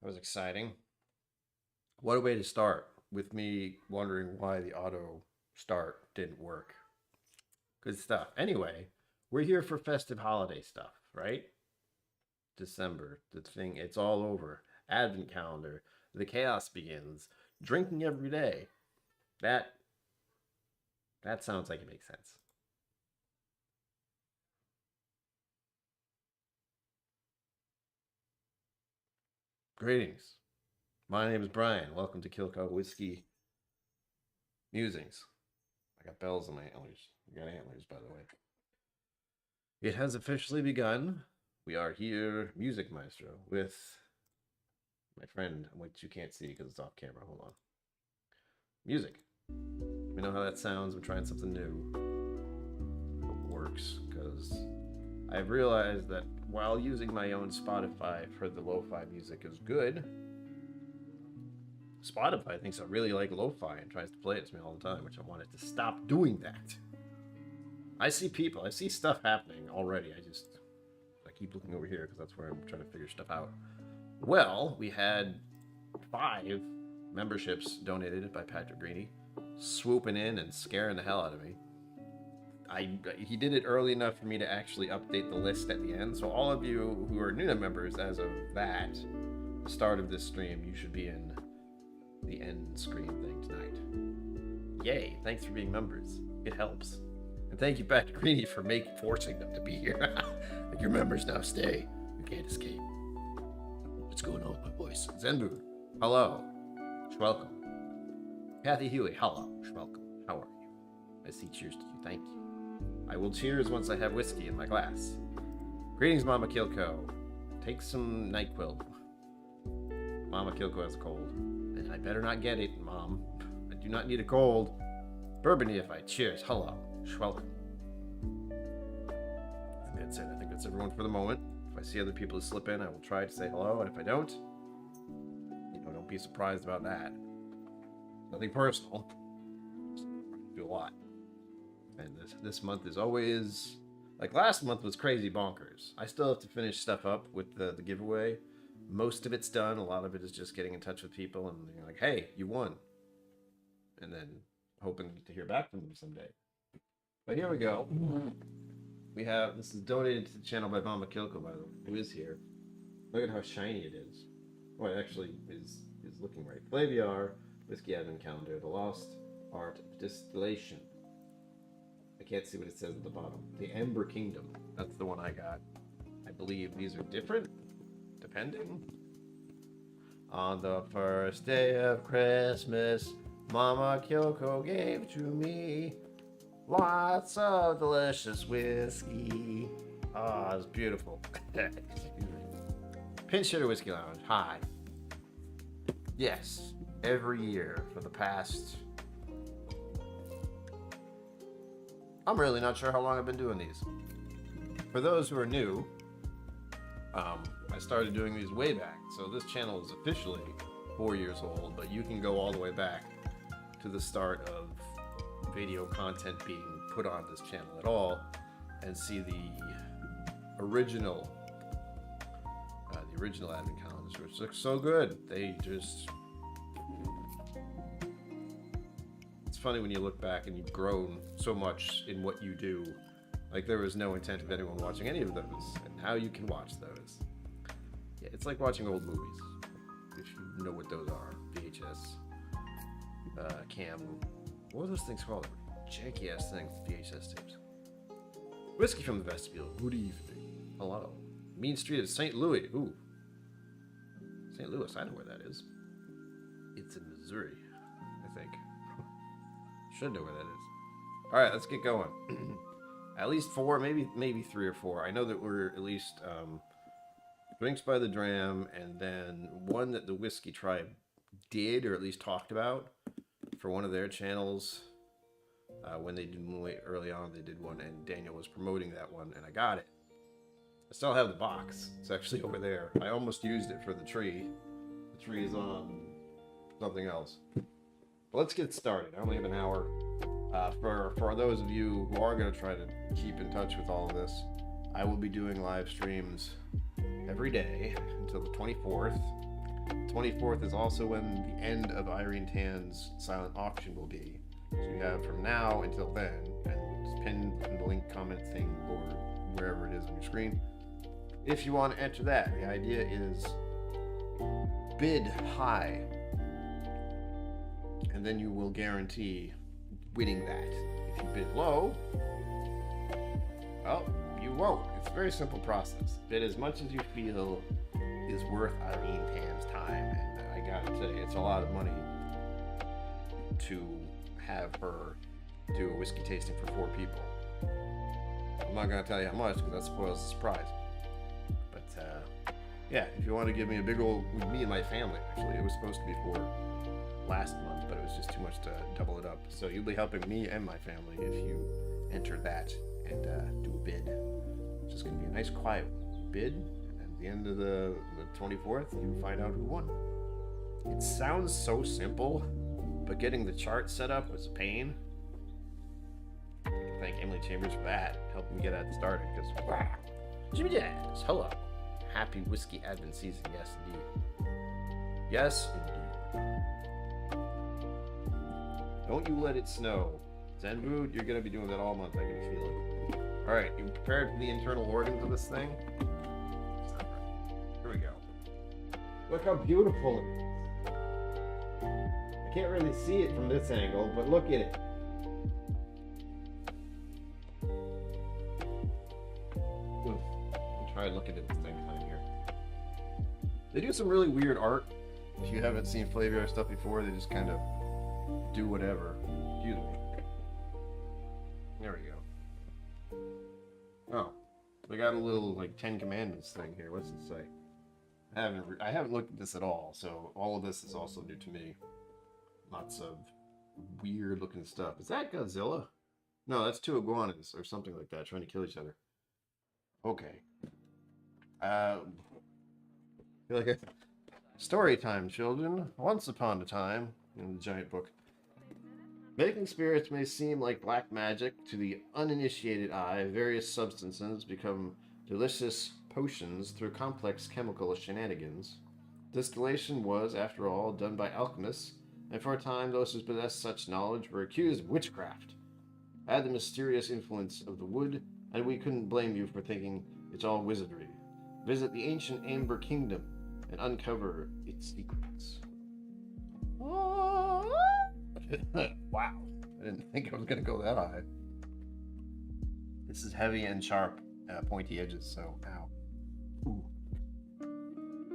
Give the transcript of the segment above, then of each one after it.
That was exciting. What a way to start with me wondering why the auto start didn't work. Good stuff. Anyway, we're here for festive holiday stuff, right? December, the thing, it's all over. Advent calendar, the chaos begins. Drinking every day. That that sounds like it makes sense. Greetings. My name is Brian. Welcome to KillCo Whiskey Musings. I got bells on my antlers. I got antlers, by the way. It has officially begun. We are here, Music Maestro, with my friend, which you can't see because it's off camera. Hold on. Music. We know how that sounds. I'm trying something new. Hope it works, because I've realized that while using my own Spotify for the lo-fi music is good, Spotify thinks I really like lo-fi and tries to play it to me all the time, which I wanted to stop doing that. I see stuff happening already. I keep looking over here because that's where I'm trying to figure stuff out. Well, we had 5 memberships donated by Patrick Greeny, swooping in and scaring the hell out of me. He did it early enough for me to actually update the list at the end. So all of you who are new members, as of the start of this stream, you should be in the end screen thing tonight. Yay! Thanks for being members. It helps. And thank you, Patrick Greeny, for forcing them to be here. Like, your members now stay. You can't escape. What's going on with my voice? Zenbu, hello. Welcome. Kathy Huey, hello. Welcome. How are you? I see cheers to you. Thank you. I will cheers once I have whiskey in my glass. Greetings, Mama KillCo. Take some NyQuil. Mama KillCo has a cold. And I better not get it, Mom. I do not need a cold. Bourbonified. Cheers. Hello. Welcome. I think that's it. I think that's everyone for the moment. If I see other people who slip in, I will try to say hello. And if I don't, don't be surprised about that. Nothing personal. Just do a lot. And this month is always, like, last month was crazy bonkers. I still have to finish stuff up with the giveaway. Most of it's done. A lot of it is just getting in touch with people and they're like, hey, you won. And then hoping to hear back from them someday. But here we go. This is donated to the channel by Mama KillCo, by the way, who is here. Look at how shiny it is. Oh, it actually is looking right. Flaviar, Whiskey Advent Calendar, The Lost Art of Distillation. I can't see what it says at the bottom. The Amber Kingdom. That's the one I got. I believe these are different, depending. On the first day of Christmas, Mama KillCo gave to me lots of delicious whiskey. Ah, it's beautiful. Pinch Hitter Whiskey Lounge. Hi. Yes, every year for the past... I'm really not sure how long I've been doing these. For those who are new, I started doing these way back. So this channel is officially 4 years old, but you can go all the way back to the start of video content being put on this channel at all and see the original Advent calendars, which look so good. It's funny when you look back and you've grown so much in what you do. Like, there was no intent of anyone watching any of those, and now you can watch those. Yeah, it's like watching old movies, if you know what those are. VHS, cam, what are those things called? Janky ass things, VHS tapes. Whiskey from the Vestibule. Good evening. Hello. Mean Street of St. Louis. Ooh. St. Louis, I know where that is. It's in Missouri, I think. Should know where that is. Alright, let's get going. At least 4, maybe 3 or 4. I know that we're at least Drinks by the Dram, and then one that the Whiskey Tribe did, or at least talked about, for one of their channels. When they did early on, they did one, and Daniel was promoting that one, and I got it. I still have the box. It's actually over there. I almost used it for the tree. The tree is on something else. But let's get started. I only have an hour. For those of you who are going to try to keep in touch with all of this, I will be doing live streams every day until the 24th. 24th is also when the end of Irene Tan's silent auction will be. So you have from now until then, and it's pinned in the link comment thing or wherever it is on your screen. If you want to enter that, the idea is bid high, and then you will guarantee winning that. If you bid low, well, you won't. It's a very simple process. Bid as much as you feel is worth Irene Tan's time, and I gotta say, it's a lot of money to have her do a whiskey tasting for 4 people. I'm not gonna tell you how much because that spoils the surprise. But yeah, if you want to give me a big old, with me and my family, actually, it was supposed to be for last month, but it was just too much to double it up. So you'll be helping me and my family if you enter that and do a bid. It's just gonna be a nice quiet bid, and at the end of the 24th, you find out who won. It sounds so simple, but getting the chart set up was a pain. I can thank Emily Chambers for that, helping me get that started, because wow. Jimmy Jazz, hello. Happy whiskey advent season, yes indeed. Yes indeed. Don't you let it snow. Zenboot, you're gonna be doing that all month, I can feel it. Alright, you prepared for the internal organs of this thing? Here we go. Look how beautiful it is. I can't really see it from this angle, but look at it. I'll try looking at this thing kind of here. They do some really weird art. If you haven't seen Flaviar stuff before, they just kind of do whatever. Excuse me. There we go. Oh, we got a little like 10 Commandments thing here. What's it say? I haven't looked at this at all, so all of this is also new to me. Lots of weird looking stuff. Is that Godzilla? No, that's 2 iguanas or something like that trying to kill each other. Okay. Feel like story time, children. Once upon a time, in the giant book. Making spirits may seem like black magic to the uninitiated eye. Various substances become delicious potions through complex chemical shenanigans. Distillation was, after all, done by alchemists, and for a time those who possessed such knowledge were accused of witchcraft. Add the mysterious influence of the wood, and we couldn't blame you for thinking it's all wizardry. Visit the ancient Amber Kingdom and uncover its secrets. Wow. I didn't think I was going to go that high. This is heavy and sharp, pointy edges, so ow. Ooh.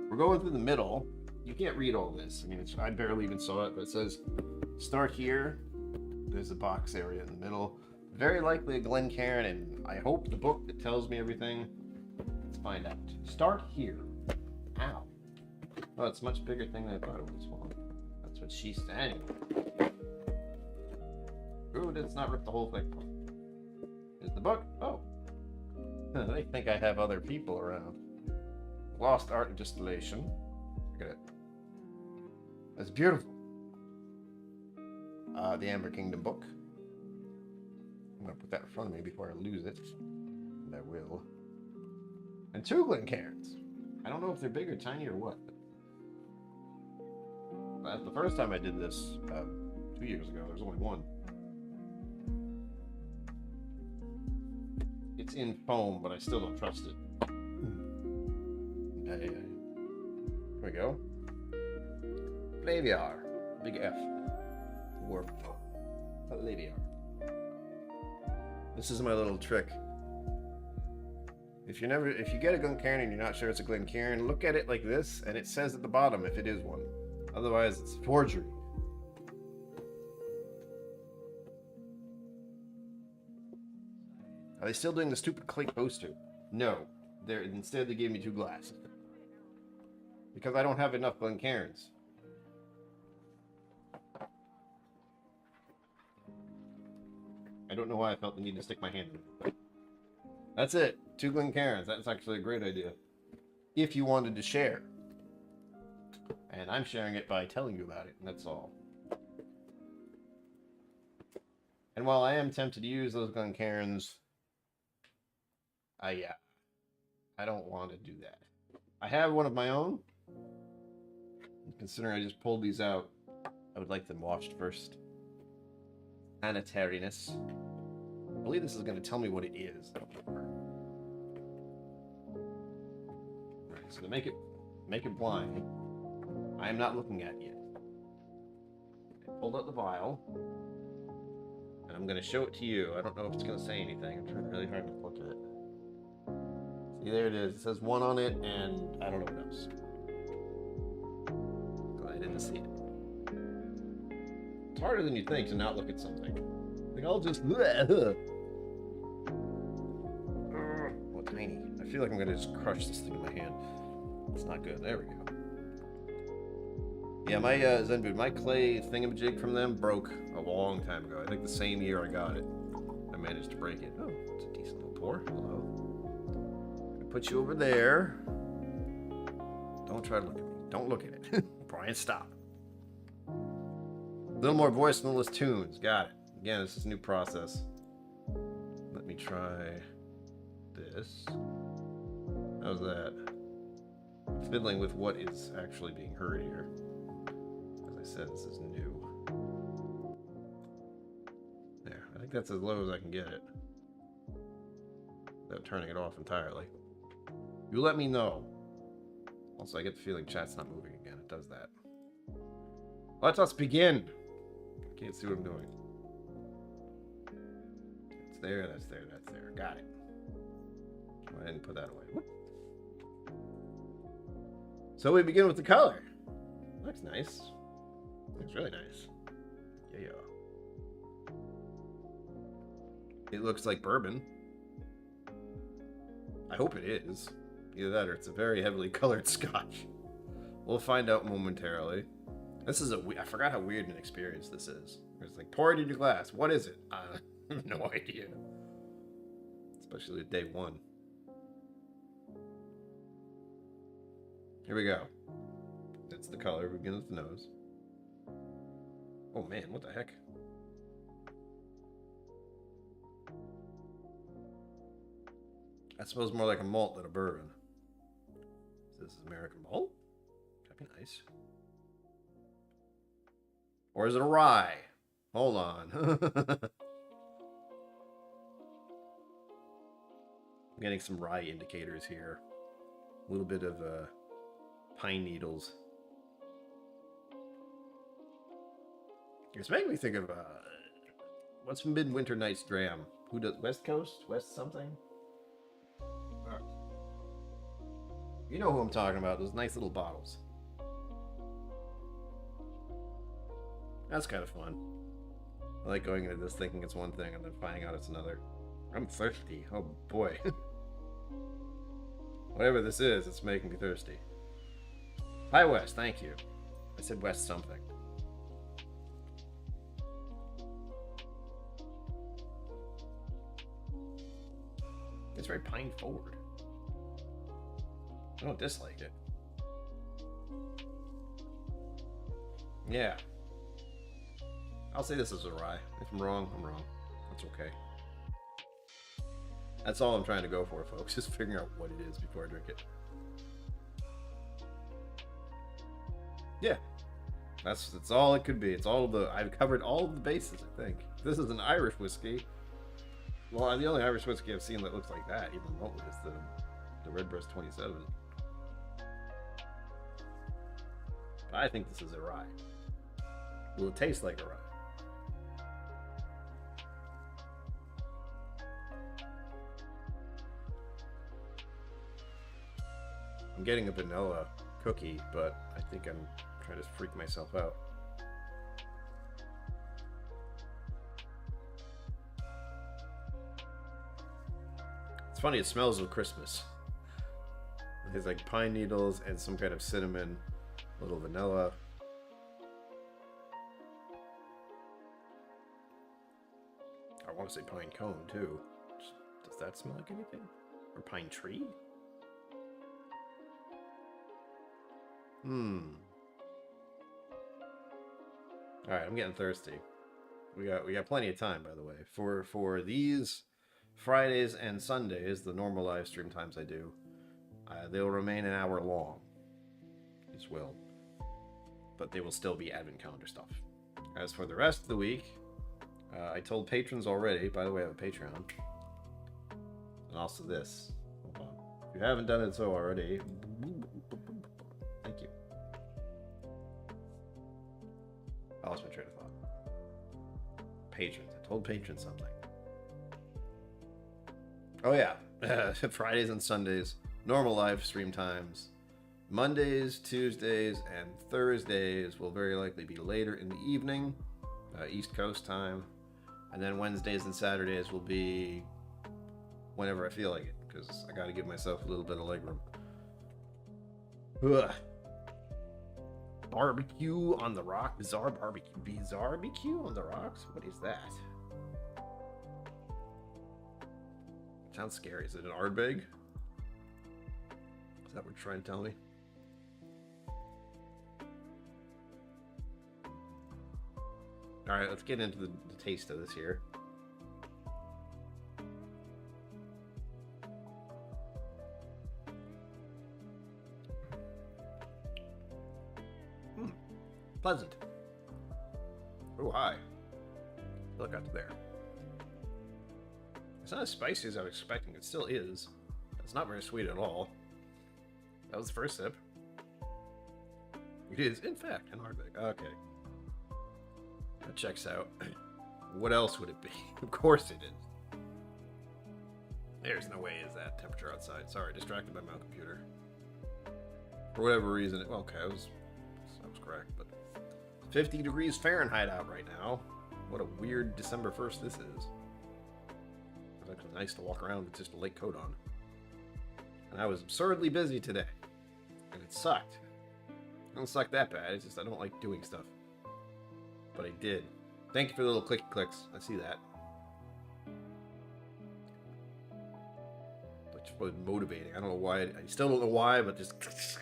We're going through the middle. You can't read all this. I mean, I barely even saw it, but it says, start here. There's a box area in the middle. Very likely a Glencairn, and I hope the book that tells me everything. Let's find out. Start here. Ow. Oh, it's a much bigger thing than I thought it was. Well, that's what she's saying. Ooh, let's not rip the whole thing. Here's the book. Oh. They think I have other people around. Lost Art of Distillation. Look at it. That's beautiful. The Amber Kingdom book. I'm going to put that in front of me before I lose it. And I will. And 2 Glencairns. I don't know if they're big or tiny or what. But the first time I did this, 2 years ago, there was only 1. It's in foam, but I still don't trust it. Here we go. Flaviar. Big F. Warp. Flaviar. This is my little trick. If you get a Glencairn and you're not sure it's a Glencairn, look at it like this, and it says at the bottom if it is one. Otherwise, it's forgery. Are they still doing the stupid Clink poster? No. Instead, they gave me 2 glasses. Because I don't have enough Glencairns. I don't know why I felt the need to stick my hand in it. That's it. 2 Glencairns. That's actually a great idea. If you wanted to share. And I'm sharing it by telling you about it, and that's all. And while I am tempted to use those Glencairns, I don't want to do that. I have one of my own. considering I just pulled these out, I would like them washed first. Sanitariness. I believe this is going to tell me what it is. Alright, so to make it blind, I am not looking at it yet. I pulled out the vial, and I'm going to show it to you. I don't know if it's going to say anything. I'm trying really hard to look at it. See, there it is. It says 1 on it, and I don't know what else. I didn't see it. It's harder than you think to not look at something. Like, I'll just... Oh, tiny. I feel like I'm going to just crush this thing in my hand. It's not good. There we go. Yeah, my Zenboot, my clay thingamajig from them broke a long time ago. I think the same year I got it. I managed to break it. Oh, it's a decent little pour. Hello. Put you over there. Don't try to look at me. Don't look at it. Brian, stop. A little more voice and less tunes. Got it. Again, this is a new process. Let me try this. How's that? Fiddling with what is actually being heard here. As I said, this is new. There. I think that's as low as I can get it. Without turning it off entirely. You let me know. Also, I get the feeling chat's not moving again. It does that. Let us begin. I can't see what I'm doing. It's there, that's there, that's there. Got it. Go ahead and put that away. Whoop. So we begin with the color. Looks nice. Looks really nice. Yeah. It looks like bourbon. I hope it is. Either that or it's a very heavily colored Scotch. We'll find out momentarily. This is I forgot how weird an experience this is. It's like, pour it in your glass. What is it? I have no idea. Especially at day 1. Here we go. That's the color. We begin with the nose. Oh man, what the heck? That smells more like a malt than a bourbon. This is American malt? That'd be nice. Or is it a rye? Hold on. I'm getting some rye indicators here. A little bit of pine needles. It's making me think of what's Midwinter Night's Dram? Who does West Coast? West something? You know who I'm talking about, those nice little bottles. That's kind of fun. I like going into this thinking it's one thing and then finding out it's another. I'm thirsty. Oh boy. Whatever this is, it's making me thirsty. Hi West, thank you. I said West something. It's very pine forward. I don't dislike it. Yeah. I'll say this is a rye. If I'm wrong, I'm wrong. That's okay. That's all I'm trying to go for, folks. Just figuring out what it is before I drink it. Yeah. That's all it could be. It's all I've covered all of the bases, I think. This is an Irish whiskey. Well, the only Irish whiskey I've seen that looks like that, even remotely, is the Redbreast 27. I think this is a rye. Will it taste like a rye? I'm getting a vanilla cookie, but I think I'm trying to freak myself out. It's funny, it smells of Christmas. There's like pine needles and some kind of cinnamon, a little vanilla. I want to say pine cone too. Does that smell like anything? Or pine tree? Alright, I'm getting thirsty. We got plenty of time, by the way. For these Fridays and Sundays, the normal live stream times I do, they'll remain an hour long. Just will. but they will still be advent calendar stuff. As for the rest of the week, I told patrons already. By the way, I have a Patreon. And also this. Hold on. If you haven't done it so already, thank you. I lost my train of thought. Patrons. I told patrons something. Oh yeah. Fridays and Sundays. Normal live stream times. Mondays, Tuesdays, and Thursdays will very likely be later in the evening, East Coast time. And then Wednesdays and Saturdays will be whenever I feel like it, because I got to give myself a little bit of legroom. Ugh. Barbecue on the rock? Bizarre barbecue. Bizarre barbecue on the rocks? What is that? Sounds scary. Is it an Ardbeg? Is that what you're trying to tell me? Alright, let's get into the taste of this here. Pleasant. Oh, hi. Look out there. It's not as spicy as I was expecting. It still is. It's not very sweet at all. That was the first sip. It is, in fact, an Ardbeg. Okay. That checks out. What else would it be? Of course it is. There's no way is that temperature outside. Sorry, distracted by my computer. For whatever reason, okay, I was correct, but 50 degrees Fahrenheit out right now. What a weird December 1st this is. It's actually nice to walk around with just a light coat on. And I was absurdly busy today. And it sucked. It don't suck that bad, it's just I don't like doing stuff. But I did. Thank you for the little clicky clicks. I see that. Which was motivating. I don't know why. I still don't know why, but just it's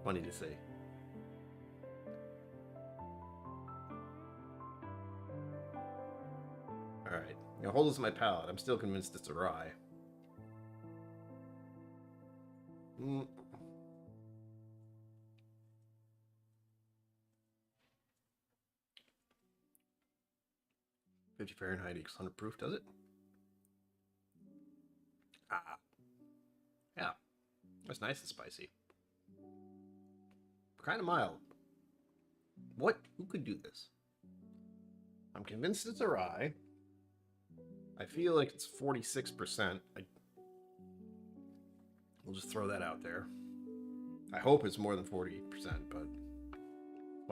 funny to see. Alright. Now hold this in my palate. I'm still convinced it's a rye. 50 Fahrenheit equals 100 proof, does it? Yeah. That's nice and spicy. Kind of mild. What? Who could do this? I'm convinced it's a rye. I feel like it's 46%. We'll just throw that out there. I hope it's more than 40%, but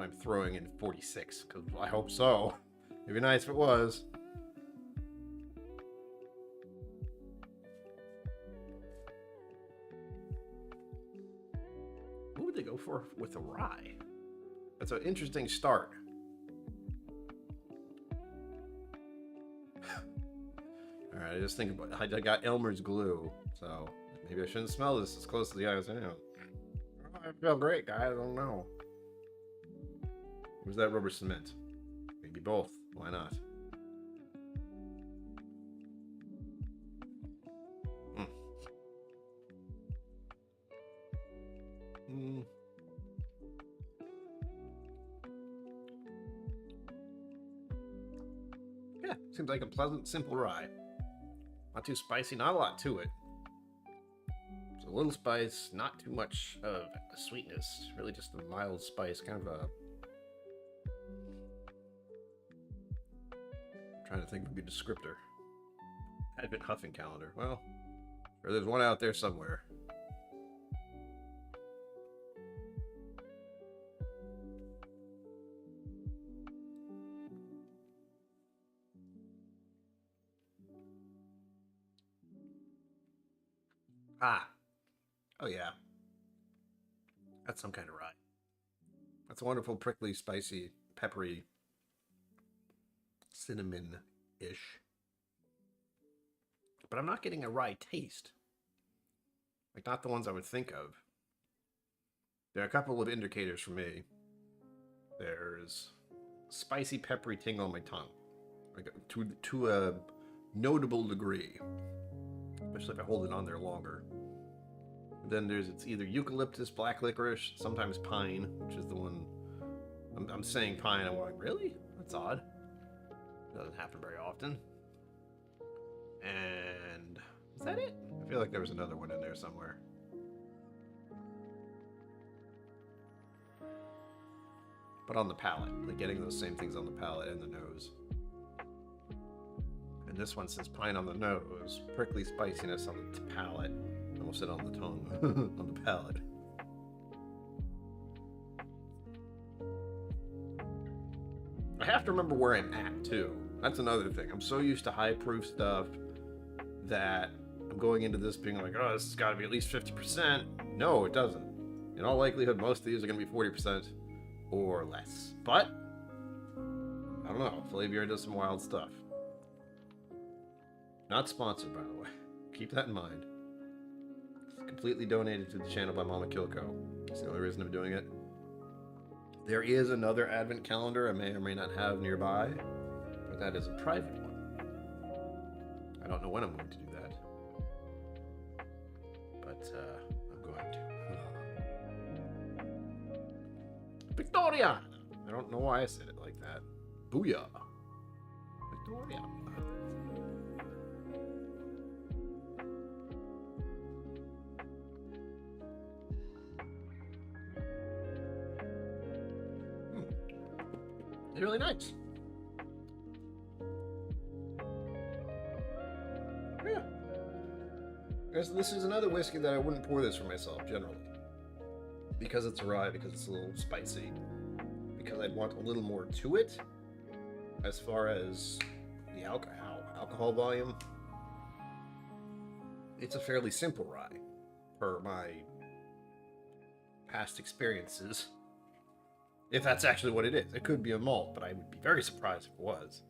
I'm throwing in 46, because I hope so. It'd be nice if it was. What would they go for with a rye? That's an interesting start. Alright, I just think about I got Elmer's glue, so maybe I shouldn't smell this as close to the eyes. I know. I feel great, guys. I don't know. Was that rubber cement? Maybe both. Why not? Yeah, seems like a pleasant, simple rye. Not too spicy, not a lot to it. It's a little spice, not too much of a sweetness. Really just a mild spice, kind of a... I'm trying to think of a good descriptor. Advent huffing calendar. Well, sure, there's one out there somewhere. Ah. Oh, yeah. That's some kind of rye. That's a wonderful, prickly, spicy, peppery, cinnamon-ish. But I'm not getting a rye taste. Like, not the ones I would think of. There are a couple of indicators for me. There's spicy, peppery tingle on my tongue. Like, to a notable degree. Especially if I hold it on there longer. And then it's either eucalyptus, black licorice, sometimes pine, which is the one I'm saying pine, I'm going, really? That's odd. Doesn't happen very often. And is that it? I feel like there was another one in there somewhere. But on the palate, like getting those same things on the palate and the nose. And this one says pine on the nose, prickly spiciness on the palate. I almost said on the tongue, on the palate. I have to remember where I'm at too. That's another thing. I'm so used to high proof stuff that I'm going into this being like, oh, this has got to be at least 50%. No, it doesn't. In all likelihood, most of these are going to be 40% or less. But I don't know. Flavier does some wild stuff. Not sponsored, by the way. Keep that in mind. It's completely donated to the channel by Mama KillCo. That's the only reason I'm doing it. There is another advent calendar I may or may not have nearby, but that is a private one. I don't know when I'm going to do that, but I'm going to. Victoria! I don't know why I said it like that. Booyah! Victoria. It's really nice. Yeah. Because this is another whiskey that I wouldn't pour this for myself, generally. Because it's rye, because it's a little spicy. Because I'd want a little more to it. As far as the alcohol volume. It's a fairly simple rye. Per my past experiences. If that's actually what it is. It could be a malt, but I would be very surprised if it was.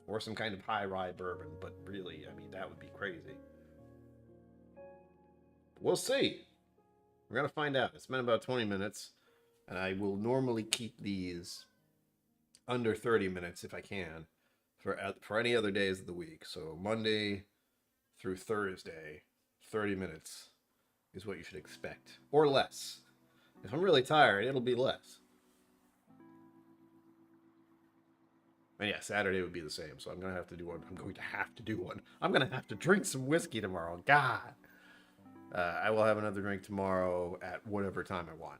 Or some kind of high rye bourbon, but really, I mean, that would be crazy. We'll see. We're going to find out. It's been about 20 minutes, and I will normally keep these under 30 minutes if I can for any other days of the week. So Monday through Thursday, 30 minutes is what you should expect, or less. If I'm really tired, it'll be less. And yeah, Saturday would be the same, so I'm going to have to do one. I'm going to have to do one. I'm going to have to drink some whiskey tomorrow. God. I will have another drink tomorrow at whatever time I want.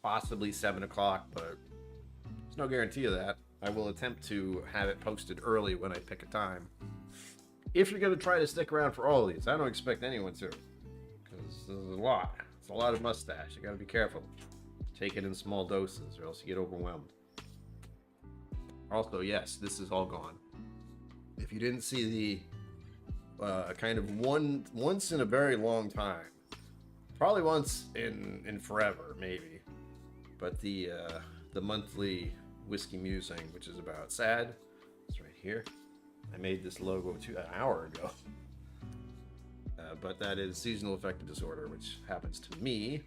Possibly 7 o'clock, but there's no guarantee of that. I will attempt to have it posted early when I pick a time. If you're going to try to stick around for all of these, I don't expect anyone to. Because there's a lot. It's a lot of mustache. You gotta be careful. Take it in small doses or else you get overwhelmed. Also, yes, this is all gone. If you didn't see the kind of once in a very long time, probably once in forever, maybe, but the monthly whiskey musing, which is about sad, it's right here. I made this logo an hour ago. But that is seasonal affective disorder, which happens to me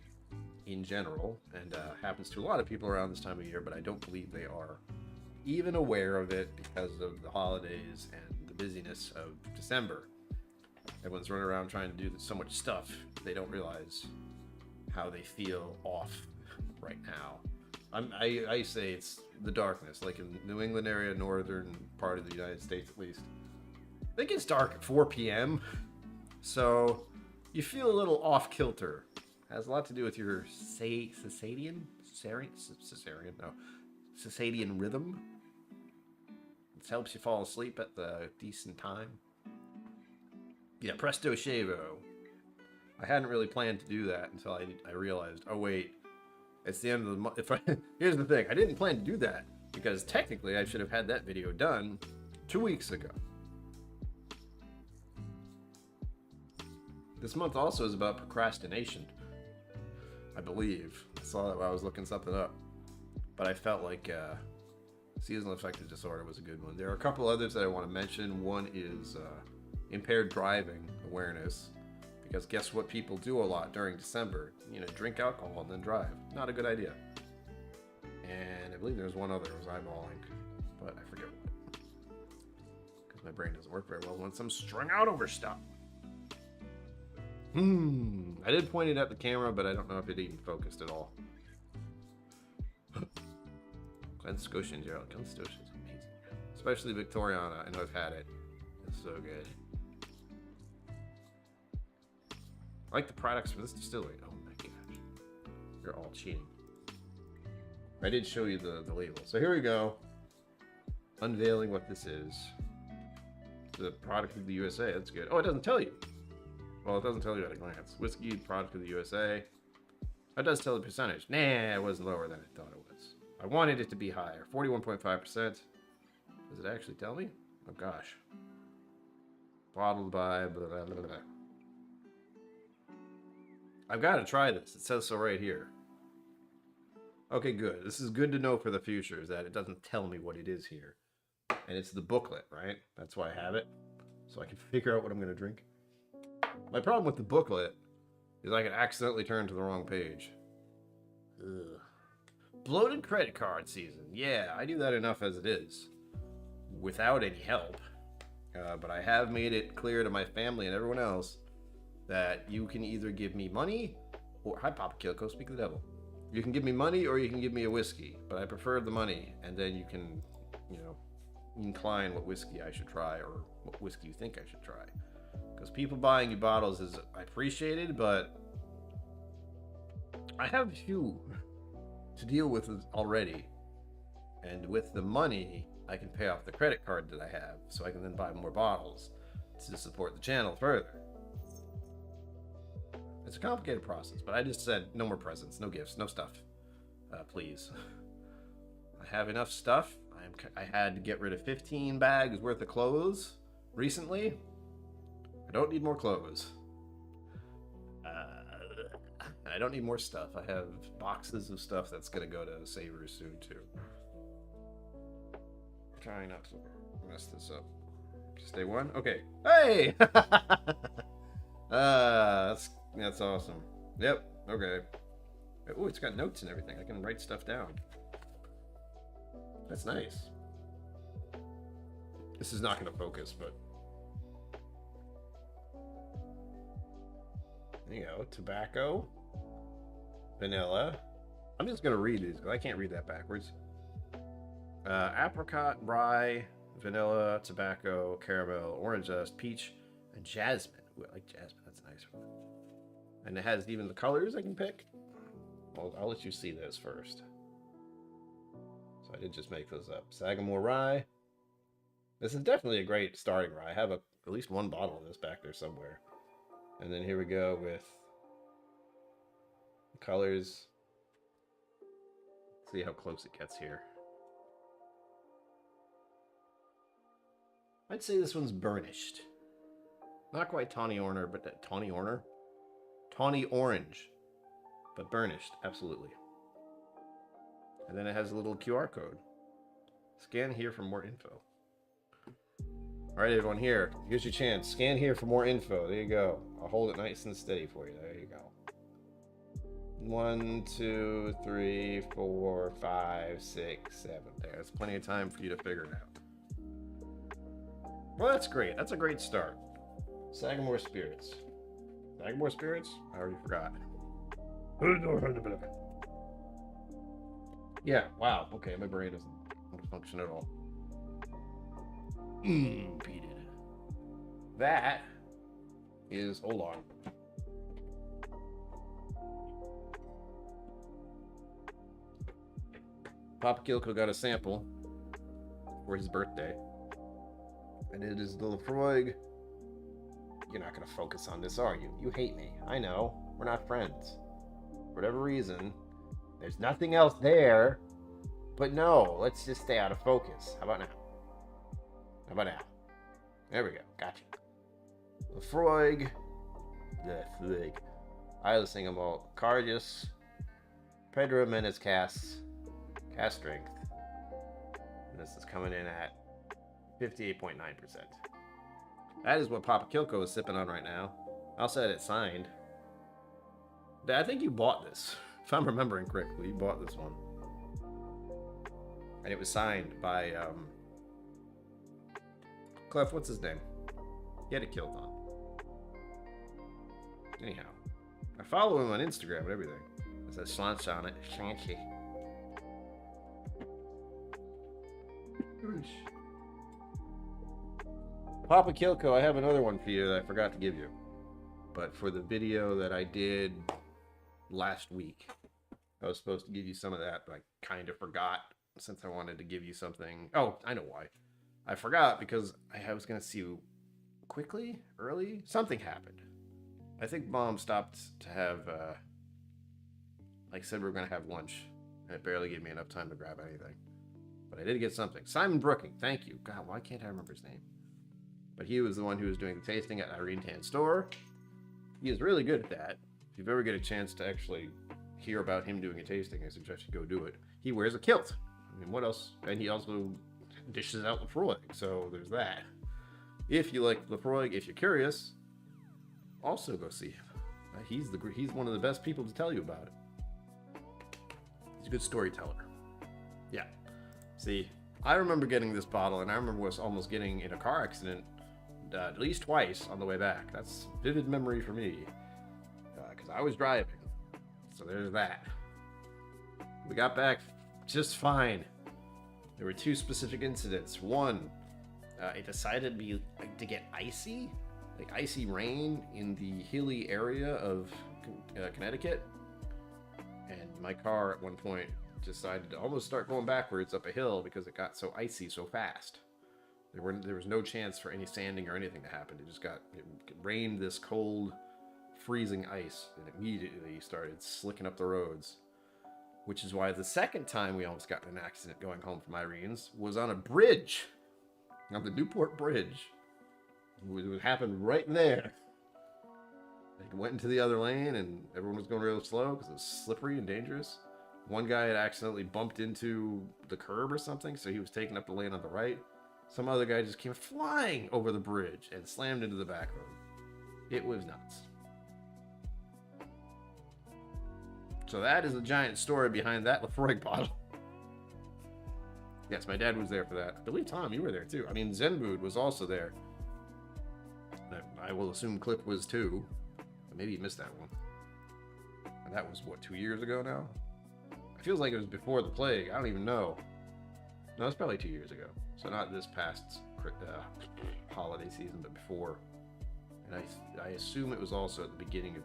in general, and happens to a lot of people around this time of year, but I don't believe they are even aware of it because of the holidays and the busyness of December. Everyone's running around trying to do so much stuff, they don't realize how they feel off right now. I say it's the darkness, like in New England area, northern part of the United States at least. I think it's dark at 4 p.m., so you feel a little off kilter. Has a lot to do with your circadian rhythm. It helps you fall asleep at the decent time. Yeah, presto shavo. I hadn't really planned to do that until I realized, oh wait, it's the end of the month. Here's the thing, I didn't plan to do that because technically I should have had that video done 2 weeks ago. This month also is about procrastination, I believe. I saw that while I was looking something up. But I felt like seasonal affective disorder was a good one. There are a couple others that I want to mention. One is impaired driving awareness. Because guess what people do a lot during December? You know, drink alcohol and then drive. Not a good idea. And I believe there's one other I was eyeballing, but I forget what. Because my brain doesn't work very well once I'm strung out over stuff. I did point it at the camera, but I don't know if it even focused at all. Glen Scotian, Gerald. Glen Scotian is amazing. Especially Victoriana. I know I've had it. It's so good. I like the products from this distillery. Oh my gosh. You're all cheating. I did show you the label. So here we go. Unveiling what this is. The product of the USA. That's good. Oh, it doesn't tell you. Well, it doesn't tell you at a glance. Whiskey, product of the USA. That does tell the percentage. Nah, it was lower than I thought it was. I wanted it to be higher. 41.5%. Does it actually tell me? Oh gosh. Bottled by blah, blah, blah, blah. I've got to try this. It says so right here. Okay, good. This is good to know for the future, is that it doesn't tell me what it is here. And it's the booklet, right? That's why I have it. So I can figure out what I'm going to drink. My problem with the booklet is I can accidentally turn to the wrong page. Ugh. Bloated credit card season. Yeah, I do that enough as it is. Without any help. But I have made it clear to my family and everyone else that you can either give me money or... Hi, Papa KillCo, speak of the devil. You can give me money or you can give me a whiskey. But I prefer the money. And then you can, you know, incline what whiskey I should try or what whiskey you think I should try. Because people buying you bottles is appreciated, but I have a few to deal with already. And with the money, I can pay off the credit card that I have, so I can then buy more bottles to support the channel further. It's a complicated process, but I just said no more presents, no gifts, no stuff. Please. I have enough stuff. I had to get rid of 15 bags worth of clothes recently. I don't need more clothes. I don't need more stuff. I have boxes of stuff that's going to go to Savers soon, too. I'm trying not to mess this up. Just day one? Okay. Hey! That's awesome. Yep. Okay. Oh, it's got notes and everything. I can write stuff down. That's nice. This is not going to focus, but... There you go. Tobacco. Vanilla. I'm just going to read these because I can't read that backwards. Apricot, rye, vanilla, tobacco, caramel, orange zest, peach, and jasmine. Ooh, I like jasmine. That's a nice one. And it has even the colors I can pick. Well, I'll let you see this first. So I did just make those up. Sagamore rye. This is definitely a great starting rye. I have at least one bottle of this back there somewhere. And then here we go with the colors. See how close it gets here. I'd say this one's burnished. Not quite tawny orange, but tawny orange? Tawny orange, but burnished, absolutely. And then it has a little QR code. Scan here for more info. All right, everyone, here. Here's your chance. Scan here for more info. There you go. I'll hold it nice and steady for you. There you go. 1, 2, 3, 4, 5, 6, 7. There's plenty of time for you to figure it out. Well, that's great. That's a great start. Sagamore Spirits. Sagamore Spirits? I already forgot. Yeah, wow. Okay, my brain doesn't want to function at all. Peated. That is, hold on. Papa KillCo got a sample for his birthday. And it is the Lefroy. You're not going to focus on this, are you? You hate me. I know. We're not friends. For whatever reason, there's nothing else there. But no, let's just stay out of focus. How about now? How about now? There we go. Gotcha. Lefroy. Isla Single Malt. Cardius. Pedro Menes Cast Strength. And this is coming in at 58.9%. That is what Papa KillCo is sipping on right now. I'll set it signed. I think you bought this. If I'm remembering correctly, you bought this one. And it was signed by, Clef, what's his name? He had a KillCon. Anyhow, I follow him on Instagram and everything. It says Slanch on it. Slanchy. Papa KillCo, I have another one for you that I forgot to give you. But for the video that I did last week, I was supposed to give you some of that, but I kind of forgot since I wanted to give you something. Oh, I know why. I forgot because I was going to see you quickly, early. Something happened. I think Mom stopped to have, like I said, we were going to have lunch, and it barely gave me enough time to grab anything. But I did get something. Simon Brooking, thank you. God, why can't I remember his name? But he was the one who was doing the tasting at Irene Tan's store. He is really good at that. If you ever get a chance to actually hear about him doing a tasting, I suggest you go do it. He wears a kilt. I mean, what else? And he also dishes out Lefroy, so there's that. If you like Lefroy, if you're curious, also go see him. He's one of the best people to tell you about it. He's a good storyteller. Yeah. See, I remember getting this bottle, and I remember was almost getting in a car accident at least twice on the way back. That's vivid memory for me, because I was driving. So there's that. We got back just fine. There were two specific incidents. One, it decided to get icy, like icy rain in the hilly area of Connecticut, and my car at one point decided to almost start going backwards up a hill because it got so icy so fast. There was no chance for any sanding or anything to happen. It rained this cold, freezing ice, and immediately started slicking up the roads. Which is why the second time we almost got in an accident going home from Irene's was on a bridge, on the Newport Bridge. It happened right there. They went into the other lane, and everyone was going real slow because it was slippery and dangerous. One guy had accidentally bumped into the curb or something, so he was taking up the lane on the right. Some other guy just came flying over the bridge and slammed into the back road. It was nuts. So that is the giant story behind that Lefroy bottle. Yes, my dad was there for that. I believe, Tom, you were there too. I mean, Zenbood was also there. I will assume Clip was too. But maybe you missed that one. And that was, what, 2 years ago now? It feels like it was before the plague. I don't even know. No, it's probably 2 years ago. So not this past holiday season, but before. And I assume it was also at the beginning of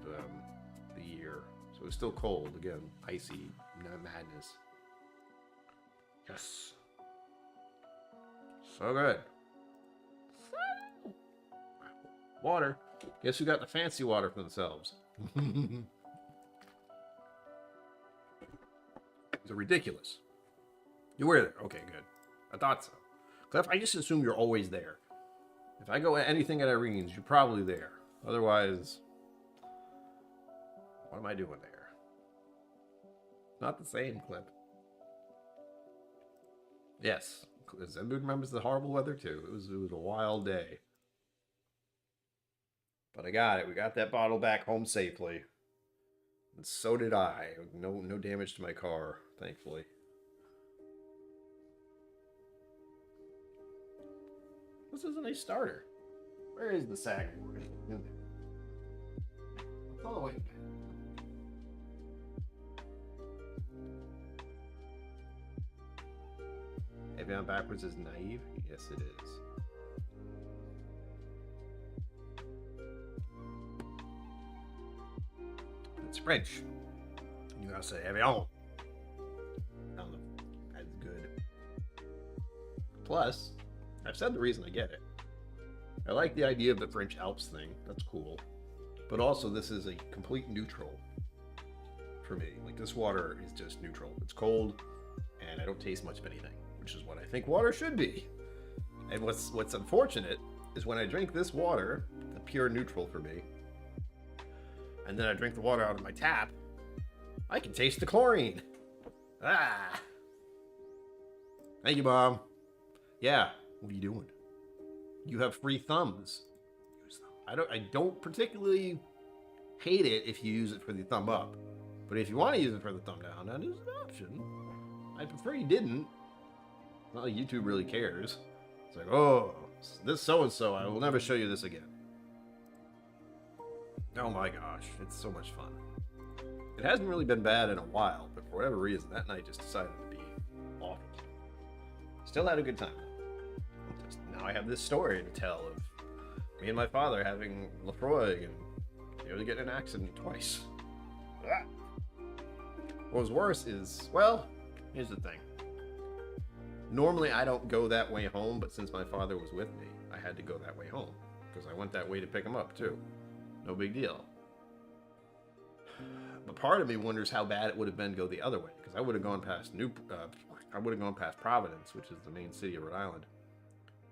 the year. So it was still cold, again, icy madness. Yes. So good. Water. Guess who got the fancy water for themselves? It's ridiculous. You were there. Okay, good. I thought so. Cliff, I just assume you're always there. If I go at anything at Irene's, you're probably there. Otherwise, what am I doing there? Not the same, Clip. Yes. Zenbood remembers the horrible weather too. It was a wild day. But I got it. We got that bottle back home safely. And so did I. No damage to my car, thankfully. This is a nice starter. Where is the Sagamore? In there. It's all the way back. Heavy on backwards is naive? Yes, it is. It's French. You gotta say heavy on. I don't know. That's good. Plus, I've said the reason I get it. I like the idea of the French Alps thing. That's cool. But also, this is a complete neutral for me. Like, this water is just neutral. It's cold, and I don't taste much of anything, which is what I think water should be. And what's unfortunate is when I drink this water, the pure neutral for me, and then I drink the water out of my tap, I can taste the chlorine. Ah! Thank you, Mom. Yeah, what are you doing? You have free thumbs. Use them. I don't particularly hate it if you use it for the thumb up. But if you want to use it for the thumb down, that is an option. I prefer you didn't. Not like YouTube really cares. It's like, oh, this so-and-so, I will never show you this again. Oh my gosh, it's so much fun. It hasn't really been bad in a while, but for whatever reason, that night just decided to be awful. Still had a good time. now I have this story to tell of me and my father having Lefroy and nearly getting in an accident twice. Ah. What was worse is, well, here's the thing. Normally I don't go that way home, but since my father was with me, I had to go that way home. Because I went that way to pick him up, too. No big deal. But part of me wonders how bad it would have been to go the other way. Because I would have gone past Providence, which is the main city of Rhode Island.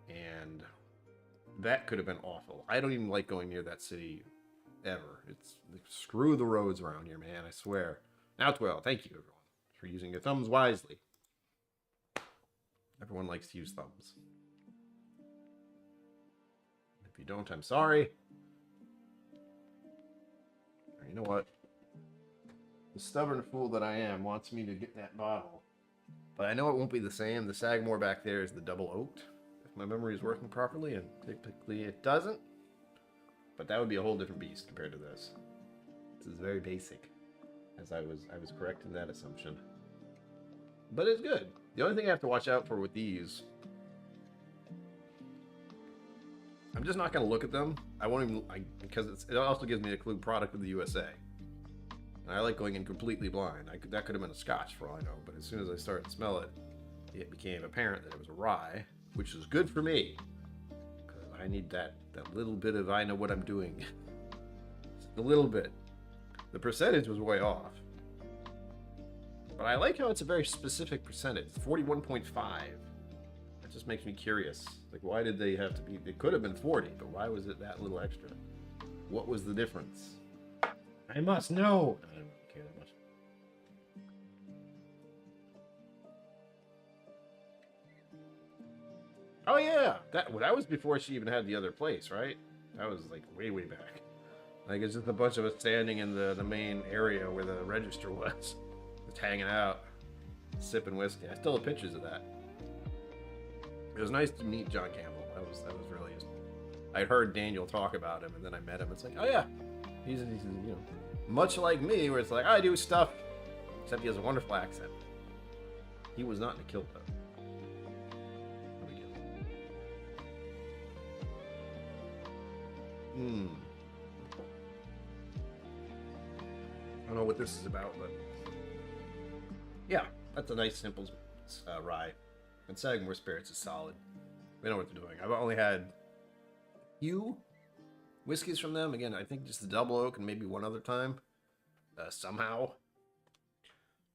And that could have been awful. I don't even like going near that city ever. It's screw the roads around here, man, I swear. Now 12, thank you, everyone, for using your thumbs wisely. Everyone likes to use thumbs. If you don't, I'm sorry. You know what? The stubborn fool that I am wants me to get that bottle. But I know it won't be the same. The Sagamore back there is the double oaked. If my memory is working properly, and typically it doesn't. But that would be a whole different beast compared to this. This is very basic. As I was correct in that assumption. But it's good. The only thing I have to watch out for with these, I'm just not going to look at them. I won't even, because it also gives me a clue product of the USA. And I like going in completely blind. That could have been a Scotch for all I know, but as soon as I started to smell it, it became apparent that it was a rye, which is good for me. Because I need that little bit of I know what I'm doing. Just a little bit. The percentage was way off. But I like how it's a very specific percentage. It's 41.5. That just makes me curious. Like, why did they have to be... It could have been 40, but why was it that little extra? What was the difference? I must know! I don't care that much. Oh, yeah! That was before she even had the other place, right? That was, like, way, way back. Like, it's just a bunch of us standing in the main area where the register was. Just hanging out, sipping whiskey. I still have pictures of that. It was nice to meet John Campbell. That was really... I'd heard Daniel talk about him, and then I met him. It's like, oh yeah, he's you know, much like me, where it's like, I do stuff, except he has a wonderful accent. He was not in a KillCo. I don't know what this is about, but yeah, that's a nice, simple rye. And Sagamore Spirits is solid. We know what they're doing. I've only had a few whiskeys from them. Again, I think just the double oak and maybe one other time. Somehow.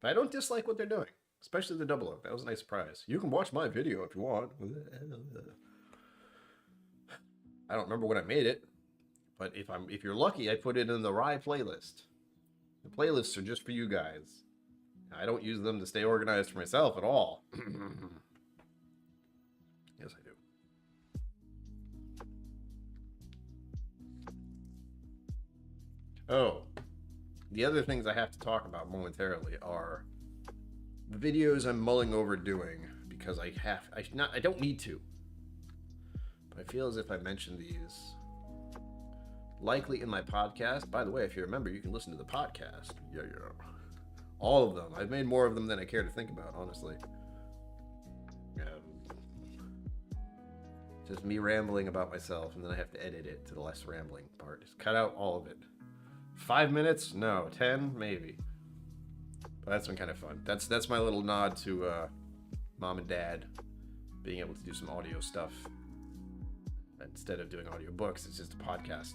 But I don't dislike what they're doing. Especially the double oak. That was a nice surprise. You can watch my video if you want. I don't remember when I made it. But if you're lucky, I put it in the rye playlist. The playlists are just for you guys. I don't use them to stay organized for myself at all. Yes, I do. Oh, the other things I have to talk about momentarily are the videos I'm mulling over doing because I don't need to. But I feel as if I mentioned these likely in my podcast. By the way, if you remember, you can listen to the podcast. Yeah. All of them. I've made more of them than I care to think about, honestly. Just me rambling about myself, and then I have to edit it to the less rambling part. Just cut out all of it. 5 minutes? No. 10? Maybe. But that's been kind of fun. That's my little nod to Mom and Dad being able to do some audio stuff. Instead of doing audio books, it's just a podcast.